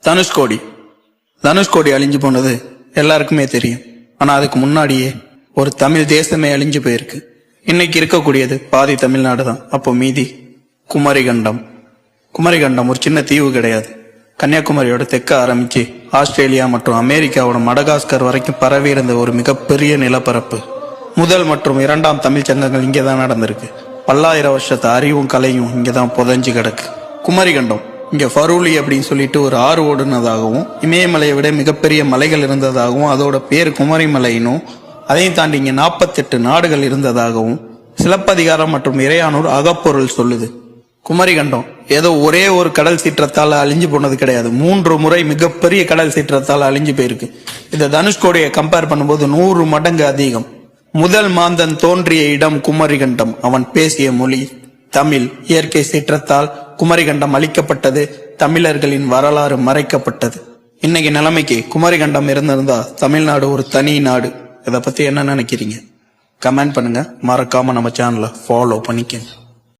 தனுஷ்கோடி அழிஞ்சு போனது எல்லாருக்குமே தெரியும். ஆனா அதுக்கு முன்னாடியே ஒரு தமிழ் தேசமே அழிஞ்சு போயிருக்கு. இன்னைக்கு இருக்கக்கூடியது பாதி தமிழ்நாடு தான். அப்போ மீதி குமரிகண்டம் ஒரு சின்ன தீவு கிடையாது. கன்னியாகுமரியோட தெற்க ஆரம்பிச்சு ஆஸ்திரேலியா மற்றும் அமெரிக்காவோட மடகாஸ்கர் வரைக்கும் பரவி இருந்த ஒரு மிகப்பெரிய நிலப்பரப்பு. முதல் மற்றும் இரண்டாம் தமிழ் சங்கங்கள் இங்கேதான் நடந்திருக்கு. பல்லாயிரம் வருஷத்து அறிவும் கலையும் இங்கதான் புதைஞ்சு கிடக்கு. குமரிகண்டம் இங்க ஃபரூலி அப்படின்னு சொல்லிட்டு ஒரு ஆறு ஓடுனதாகவும், இமயமலையை விட மிகப்பெரிய மலைகள் இருந்ததாகவும், அதோட பேர் குமரிமலைனும், அதையும் தாண்டி இங்க 48 நாடுகள் இருந்ததாகவும் சிலப்பதிகாரம் மற்றும் இறையானூர் அகப்பொருள் சொல்லுது. குமரிகண்டம் ஏதோ ஒரே ஒரு கடல் சீற்றத்தால் அழிஞ்சு போனது கிடையாது. 3 முறை மிகப்பெரிய கடல் சீற்றத்தால் அழிஞ்சு போயிருக்கு. இந்த தனுஷ்கோடியை கம்பேர் பண்ணும்போது 100 மடங்கு அதிகம். முதல் மாந்தன் தோன்றிய இடம் குமரிகண்டம். அவன் பேசிய மொழி தமிழ். இயற்கை சீற்றத்தால் குமரிகண்டம் அழிக்கப்பட்டது. தமிழர்களின் வரலாறு மறைக்கப்பட்டது. இன்னைக்கு நிலைமைக்கு குமரிகண்டம் இருந்திருந்தா தமிழ்நாடு ஒரு தனி நாடு. இதை பத்தி என்ன நினைக்கிறீங்க? கமெண்ட் பண்ணுங்க. மறக்காம நம்ம சேனலை ஃபாலோ பண்ணிக்கங்க.